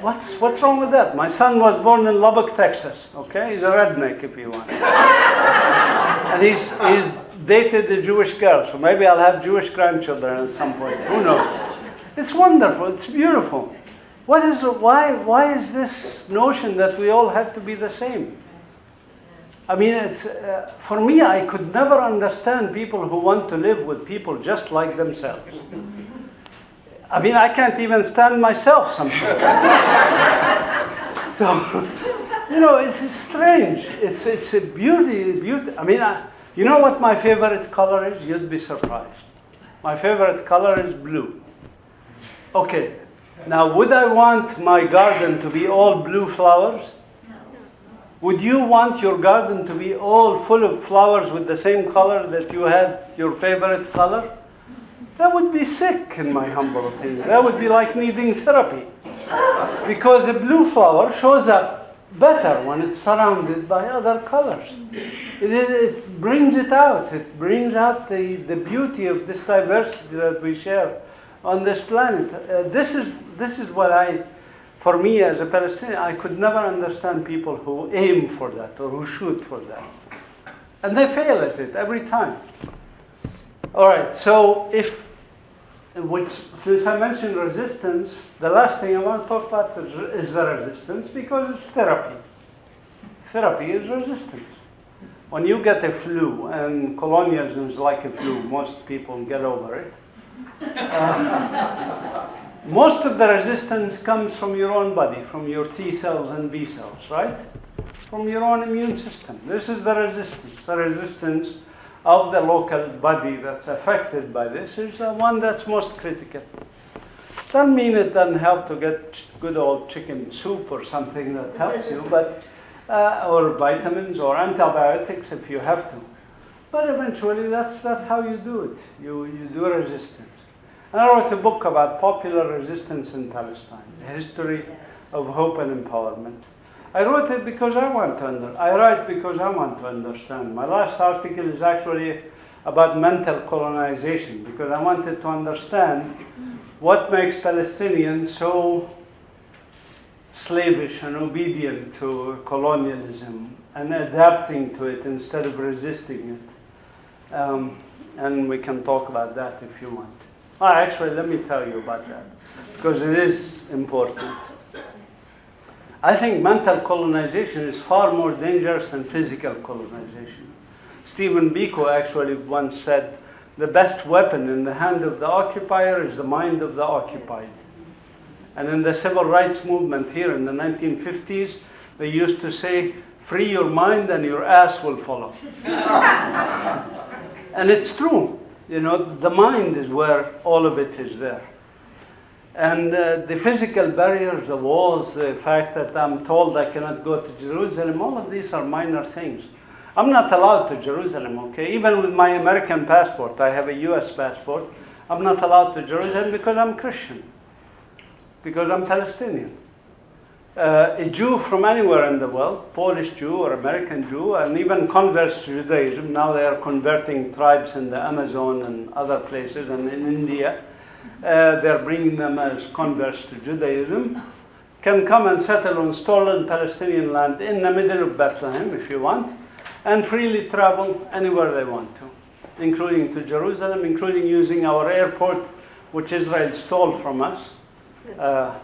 what's wrong with that? My son was born in Lubbock, Texas. Okay, he's a redneck if you want. And he's dated a Jewish girl, so maybe I'll have Jewish grandchildren at some point. Who knows? It's wonderful. It's beautiful. Why is this notion that we all have to be the same? I mean, it's for me, I could never understand people who want to live with people just like themselves. I mean, I can't even stand myself sometimes. So, you know, it's strange. It's a beauty. I mean, you know what my favorite color is? You'd be surprised. My favorite color is blue. Okay. Now, would I want my garden to be all blue flowers? Would you want your garden to be all full of flowers with the same color that you had your favorite color? That would be sick, in my humble opinion. That would be like needing therapy. Because a blue flower shows up better when it's surrounded by other colors. It brings it out. It brings out the beauty of this diversity that we share on this planet. This is what for me as a Palestinian, I could never understand people who aim for that or who shoot for that. And they fail at it every time. All right, so since I mentioned resistance, the last thing I want to talk about is the resistance, because it's therapy. Therapy is resistance. When you get a flu, and colonialism is like a flu, most people get over it. Most of the resistance comes from your own body, from your T cells and B cells, right? From your own immune system. This is the resistance. The resistance of the local body that's affected by this is the one that's most critical. Doesn't mean it doesn't help to get good old chicken soup or something that helps you, but or vitamins or antibiotics if you have to. But eventually that's how you do it. You do resistance. And I wrote a book about popular resistance in Palestine, a history of hope and empowerment. I wrote it because I write because I want to understand. My last article is actually about mental colonization, because I wanted to understand what makes Palestinians so slavish and obedient to colonialism and adapting to it instead of resisting it. And we can talk about that if you want. Actually, let me tell you about that, because it is important. I think mental colonization is far more dangerous than physical colonization. Stephen Biko actually once said, the best weapon in the hand of the occupier is the mind of the occupied. And in the civil rights movement here in the 1950s, they used to say, free your mind and your ass will follow. And it's true. You know, the mind is where all of it is there. And the physical barriers, the walls, the fact that I'm told I cannot go to Jerusalem, all of these are minor things. I'm not allowed to Jerusalem, okay? Even with my American passport, I have a US passport, I'm not allowed to Jerusalem because I'm Christian, because I'm Palestinian. A Jew from anywhere in the world, Polish Jew or American Jew, and even converts to Judaism, now they are converting tribes in the Amazon and other places, and in India, they're bringing them as converts to Judaism, can come and settle on stolen Palestinian land in the middle of Bethlehem if you want, and freely travel anywhere they want to, including to Jerusalem, including using our airport, which Israel stole from us,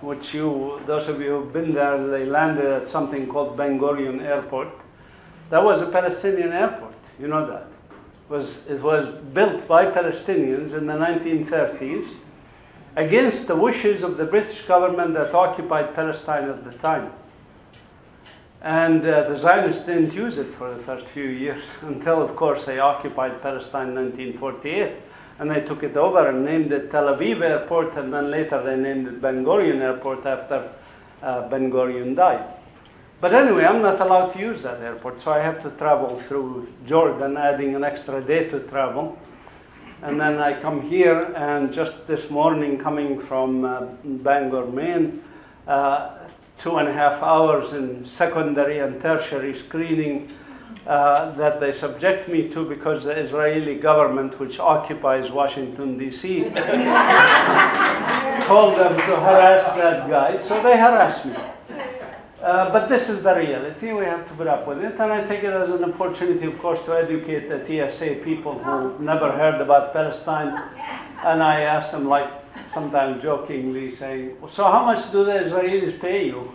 which those of you who've been there, they landed at something called Ben Gurion Airport. That was a Palestinian airport, you know that. It was built by Palestinians in the 1930s against the wishes of the British government that occupied Palestine at the time. And the Zionists didn't use it for the first few years until, of course, they occupied Palestine in 1948. And they took it over and named it Tel Aviv Airport, and then later they named it Ben Gurion Airport after Ben Gurion died. But anyway, I'm not allowed to use that airport, so I have to travel through Jordan, adding an extra day to travel. And then I come here, and just this morning, coming from Bangor, Maine, 2.5 hours in secondary and tertiary screening that they subject me to because the Israeli government, which occupies Washington, D.C., told them to harass that guy, so they harass me. But this is the reality. We have to put up with it, and I take it as an opportunity, of course, to educate the TSA people who never heard about Palestine. And I asked them, like, sometimes jokingly, saying, "So how much do the Israelis pay you?"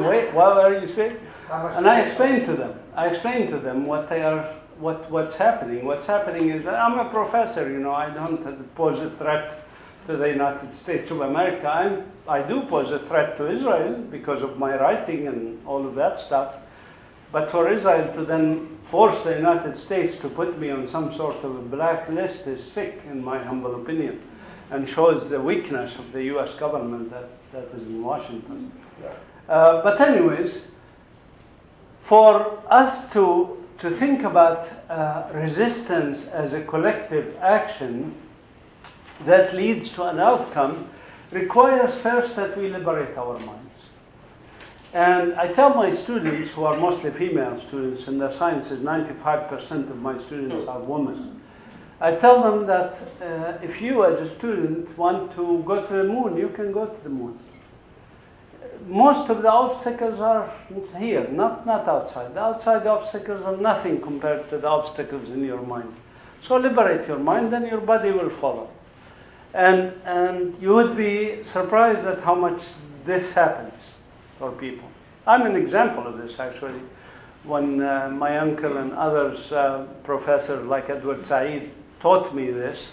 Wait, what are you saying? And I explained to them what's happening. What's happening is that I'm a professor, you know. I don't pose a threat to the United States of America. I do pose a threat to Israel because of my writing and all of that stuff. But for Israel to then force the United States to put me on some sort of a blacklist is sick, in my humble opinion, and shows the weakness of the U.S. government that is in Washington. But anyways, for us to think about resistance as a collective action that leads to an outcome requires first that we liberate our minds. And I tell my students, who are mostly female students, in the sciences, 95% of my students are women. I tell them that if you as a student want to go to the moon, you can go to the moon. Most of the obstacles are here, not outside. The outside obstacles are nothing compared to the obstacles in your mind. So liberate your mind, and your body will follow. And you would be surprised at how much this happens for people. I'm an example of this, actually. When my uncle and others, professors like Edward Said, taught me this,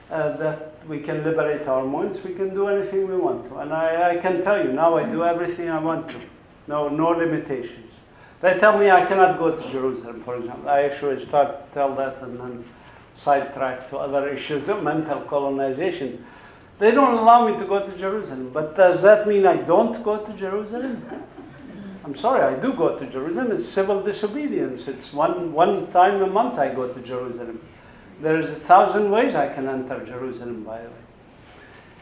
that we can liberate our minds, we can do anything we want to. And I can tell you, now I do everything I want to. No limitations. They tell me I cannot go to Jerusalem, for example. I actually start to tell that and then sidetrack to other issues of mental colonization. They don't allow me to go to Jerusalem, but does that mean I don't go to Jerusalem? I'm sorry, I do go to Jerusalem. It's civil disobedience. It's one time a month I go to Jerusalem. There's 1,000 ways I can enter Jerusalem, by the way.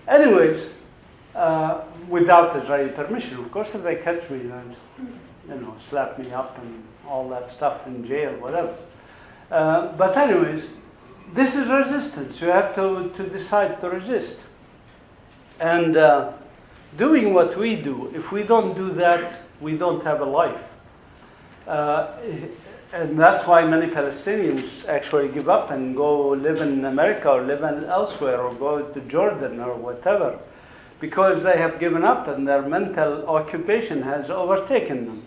Anyways, without Israeli permission, of course. If they catch me and slap me up and all that stuff in jail, whatever. But anyways, this is resistance. You have to decide to resist. And doing what we do, if we don't do that, we don't have a life. And that's why many Palestinians actually give up and go live in America or live elsewhere or go to Jordan or whatever, because they have given up and their mental occupation has overtaken them.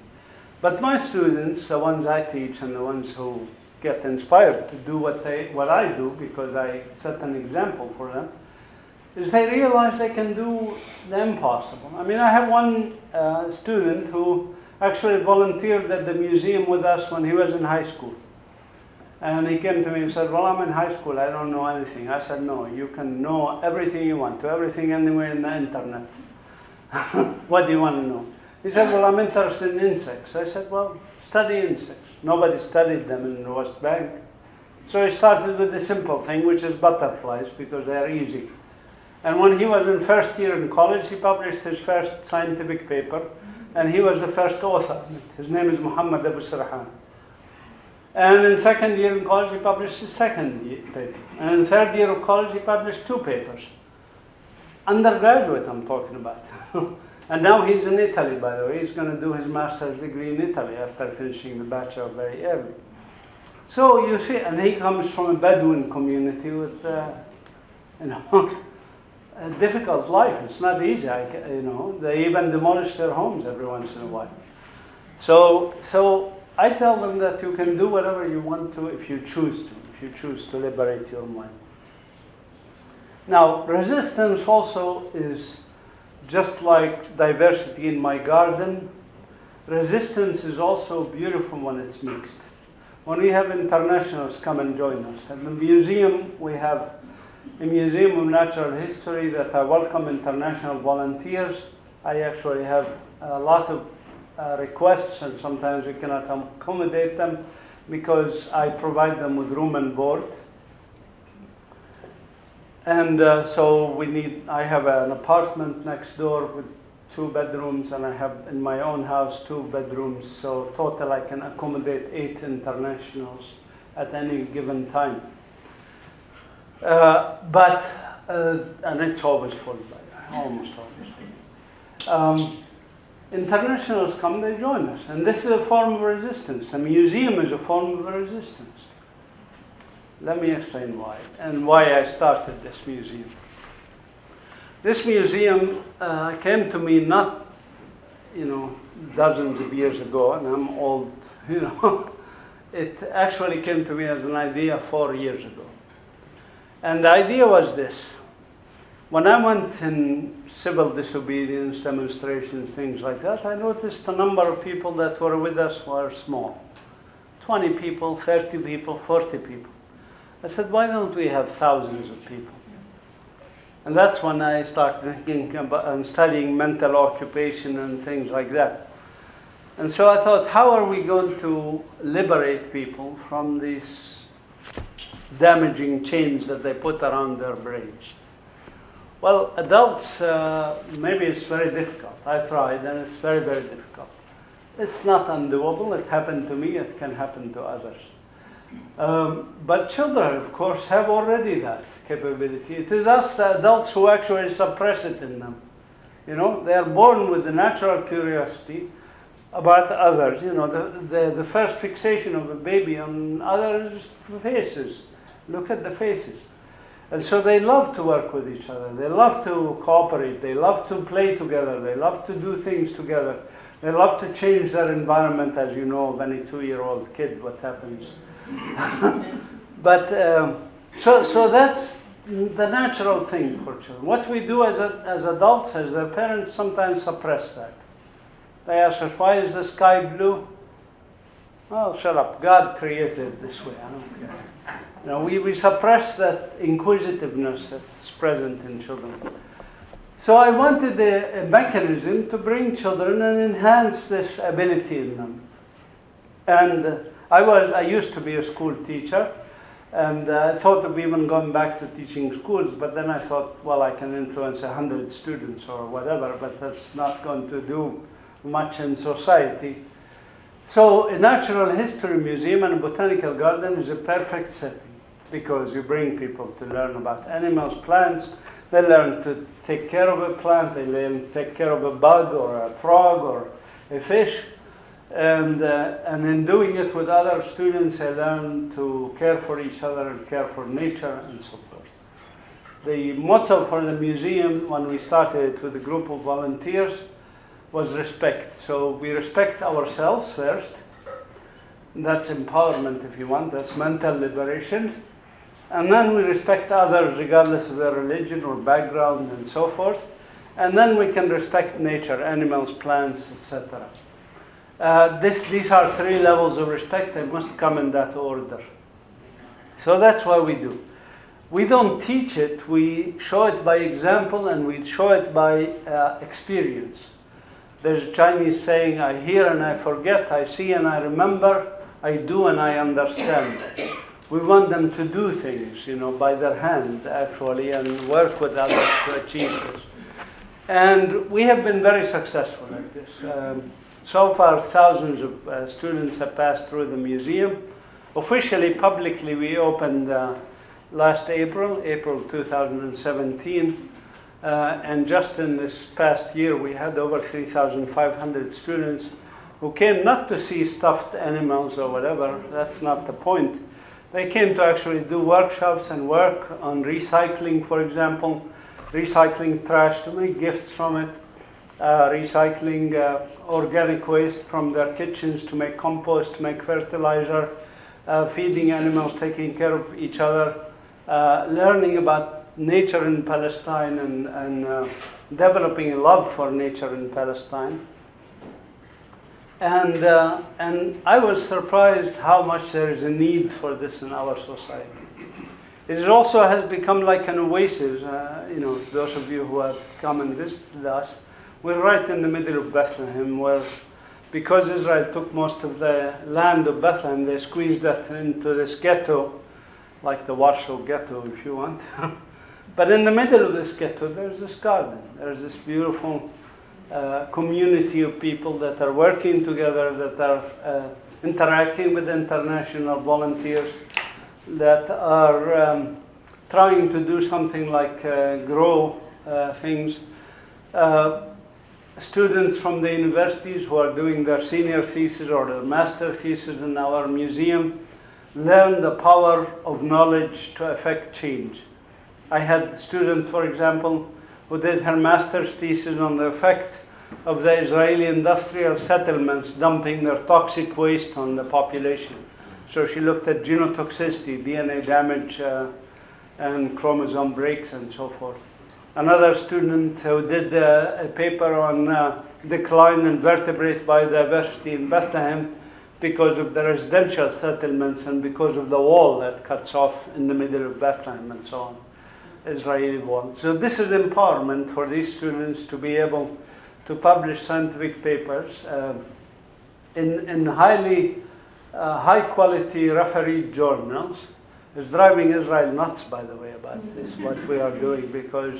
But my students, the ones I teach and the ones who get inspired to do what I do, because I set an example for them, is they realize they can do the impossible. I mean, I have one student who actually volunteered at the museum with us when he was in high school. And he came to me and said, "Well, I'm in high school, I don't know anything." I said, "No, you can know everything you want to, everything anywhere in the internet." "What do you want to know?" He said, "Well, I'm interested in insects." I said, "Well, study insects." Nobody studied them in the West Bank. So he started with the simple thing, which is butterflies, because they're easy. And when he was in first year in college, he published his first scientific paper, and he was the first author. His name is Muhammad Abu Sarhan. And in second year in college, he published his second paper. And in third year of college, he published 2 papers. Undergraduate, I'm talking about. And now he's in Italy, by the way. He's going to do his master's degree in Italy after finishing the bachelor very early. So you see, and he comes from a Bedouin community with, a difficult life. It's not easy, They even demolish their homes every once in a while. So I tell them that you can do whatever you want to if you choose to liberate your mind. Now, resistance also is just like diversity in my garden. Resistance is also beautiful when it's mixed. When we have internationals come and join us. At the museum, we have a Museum of Natural History that I welcome international volunteers. I actually have a lot of requests, and sometimes we cannot accommodate them because I provide them with room and board. And so I have an apartment next door with 2 bedrooms, and I have in my own house 2 bedrooms. So total I can accommodate 8 internationals at any given time. And it's always full, almost always full. Internationals come, they join us, and this is a form of resistance. A museum is a form of resistance. Let me explain why, and why I started this museum. This museum came to me not, dozens of years ago, and I'm old, It actually came to me as an idea 4 years ago. And the idea was this. When I went in civil disobedience demonstrations, things like that, I noticed the number of people that were with us were small. 20 people, 30 people, 40 people. I said, why don't we have thousands of people? And that's when I started thinking about studying mental occupation and things like that. And so I thought, how are we going to liberate people from these damaging chains that they put around their brains? Well, adults, maybe it's very difficult. I tried, and it's very, very difficult. It's not undoable. It happened to me. It can happen to others. But children, of course, have already that capability. It is us, the adults, who actually suppress it in them. They are born with the natural curiosity about others. The first fixation of a baby on others' faces. Look at the faces. And so they love to work with each other. They love to cooperate. They love to play together. They love to do things together. They love to change their environment, as you know, of any 2-year-old kid, what happens. But so that's the natural thing for children. What we do as adults, as their parents, sometimes suppress that. They ask us, why is the sky blue? Oh, shut up. God created it this way. I don't care. We suppress that inquisitiveness that's present in children. So I wanted a mechanism to bring children and enhance this ability in them. And I used to be a school teacher, and I thought of even going back to teaching schools, but then I thought, well, I can influence 100 students or whatever, but that's not going to do much in society. So a natural history museum and a botanical garden is a perfect setting, because you bring people to learn about animals, plants. They learn to take care of a plant. They learn to take care of a bug or a frog or a fish. And in doing it with other students, they learn to care for each other and care for nature and so forth. The motto for the museum, when we started it with a group of volunteers, was respect. So we respect ourselves first. That's empowerment, if you want. That's mental liberation. And then we respect others regardless of their religion or background and so forth. And then we can respect nature, animals, plants, etc. These are 3 levels of respect. They must come in that order. So that's what we do. We don't teach it. We show it by example, and we show it by experience. There's a Chinese saying, I hear and I forget, I see and I remember, I do and I understand. We want them to do things, by their hand, actually, and work with others to achieve this. And we have been very successful at this. So far, thousands of students have passed through the museum. Officially, publicly, we opened last April 2017. And just in this past year, we had over 3,500 students who came not to see stuffed animals or whatever. That's not the point. They came to actually do workshops and work on recycling, for example, recycling trash to make gifts from it, recycling organic waste from their kitchens to make compost, to make fertilizer, feeding animals, taking care of each other, learning about nature in Palestine and developing a love for nature in Palestine. And I was surprised how much there is a need for this in our society. It also has become like an oasis. Those of you who have come and visited us, we're right in the middle of Bethlehem, where because Israel took most of the land of Bethlehem, they squeezed that into this ghetto, like the Warsaw ghetto, if you want. But in the middle of this ghetto, there's this garden. There's this beautiful community of people that are working together, that are interacting with international volunteers, that are trying to do something like grow things. Students from the universities who are doing their senior thesis or their master thesis in our museum learn the power of knowledge to affect change. I had a student, for example, who did her master's thesis on the effect of the Israeli industrial settlements dumping their toxic waste on the population. So she looked at genotoxicity, DNA damage, and chromosome breaks and so forth. Another student who did a paper on decline in vertebrate biodiversity in Bethlehem because of the residential settlements and because of the wall that cuts off in the middle of Bethlehem and so on, Israeli wall. So this is empowerment for these students to be able to publish scientific papers in highly high-quality refereed journals. It's driving Israel nuts, by the way, about this, what we are doing, because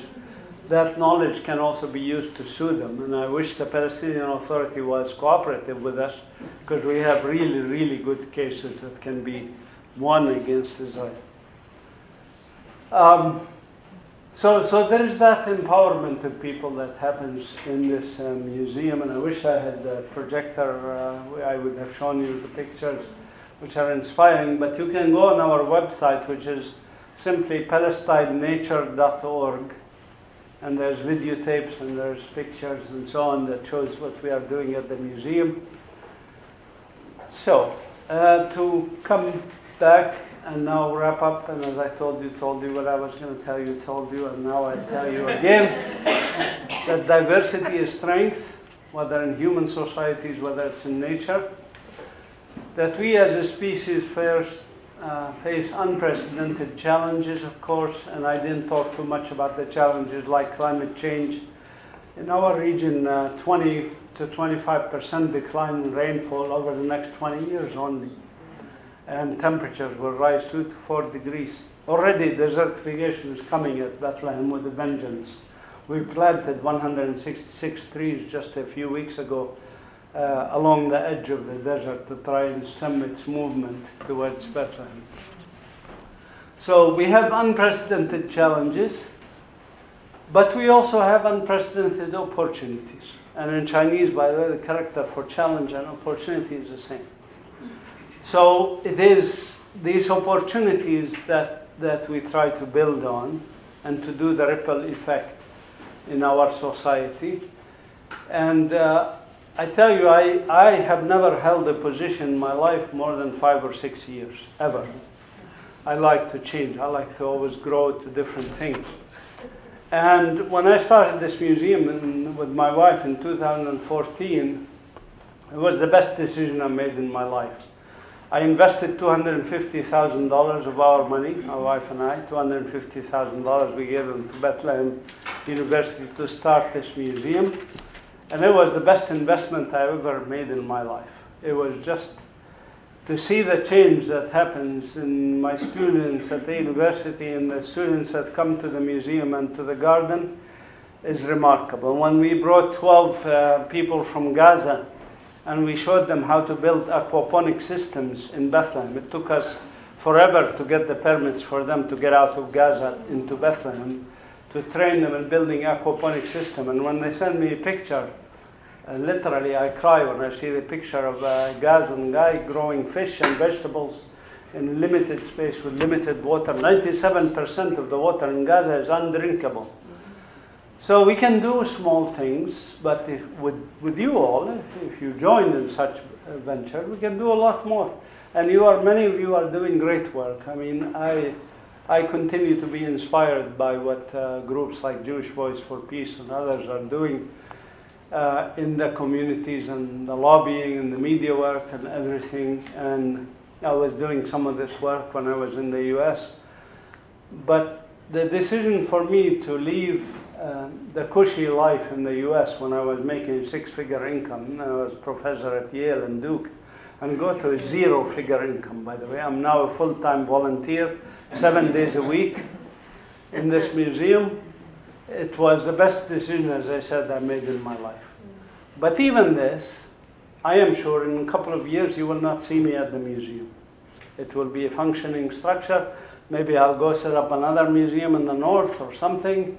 that knowledge can also be used to sue them. And I wish the Palestinian Authority was cooperative with us, because we have really, really good cases that can be won against Israel. So there is that empowerment of people that happens in this museum, and I wish I had a projector. I would have shown you the pictures, which are inspiring, but you can go on our website, which is simply palestinenature.org, and there's videotapes and there's pictures and so on that shows what we are doing at the museum. So, to come back and now wrap up, and as I told you what I was going to tell you, told you, and now I tell you again, that diversity is strength, whether in human societies, whether it's in nature, that we as a species face unprecedented challenges, of course, and I didn't talk too much about the challenges like climate change. In our region, 20 to 25% decline in rainfall over the next 20 years only. And temperatures will rise 2 to 4 degrees. Already desertification is coming at Bethlehem with a vengeance. We planted 166 trees just a few weeks ago along the edge of the desert to try and stem its movement towards Bethlehem. So we have unprecedented challenges, but we also have unprecedented opportunities. And in Chinese, by the way, the character for challenge and opportunity is the same. So it is these opportunities that we try to build on and to do the ripple effect in our society. And I tell you, I have never held a position in my life more than 5 or 6 years, ever. I like to change. I like to always grow to different things. And when I started this museum with my wife in 2014, it was the best decision I made in my life. I invested $250,000 of our money, my wife and I, $250,000 we gave them to Bethlehem University to start this museum. And it was the best investment I ever made in my life. It was just to see the change that happens in my students at the university and the students that come to the museum and to the garden is remarkable. When we brought 12 people from Gaza and we showed them how to build aquaponic systems in Bethlehem, it took us forever to get the permits for them to get out of Gaza into Bethlehem. to train them in building aquaponic system. And when they send me a picture, literally I cry when I see the picture of a Gazan guy growing fish and vegetables in limited space with limited water. 97% of the water in Gaza is undrinkable. So we can do small things, but with you all, if you join in such a venture, we can do a lot more. And many of you are doing great work. I mean, I continue to be inspired by what groups like Jewish Voice for Peace and others are doing in the communities, and the lobbying and the media work and everything. And I was doing some of this work when I was in the US. But the decision for me to leave the cushy life in the US when I was making a 6-figure income, I was professor at Yale and Duke, and go to a 0-figure income, by the way. I'm now a full-time volunteer, 7 days a week in this museum. It was the best decision, as I said, I made in my life. But even this, I am sure in a couple of years you will not see me at the museum. It will be a functioning structure. Maybe I'll go set up another museum in the north or something,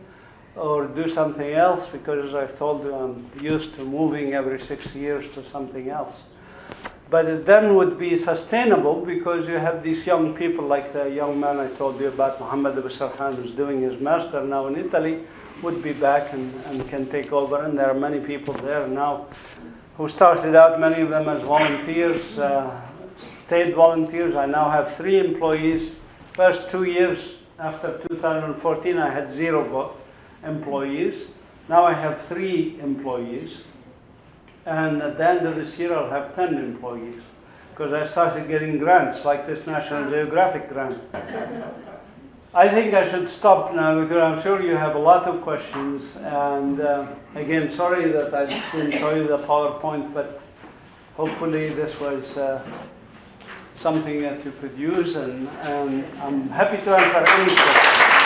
or do something else, because as I've told you, I'm used to moving every 6 years to something else. But it then would be sustainable because you have these young people, like the young man I told you about, Mohammed Abu Sarhan, who's doing his master now in Italy, would be back and can take over. And there are many people there now who started out, many of them as volunteers, state volunteers. I now have 3 employees. First 2 years after 2014, I had 0 employees. Now I have 3 employees. And at the end of this year, I'll have 10 employees, because I started getting grants, like this National Geographic grant. I think I should stop now, because I'm sure you have a lot of questions. And again, sorry that I didn't show you the PowerPoint, but hopefully this was something that you could use, and I'm happy to answer any questions.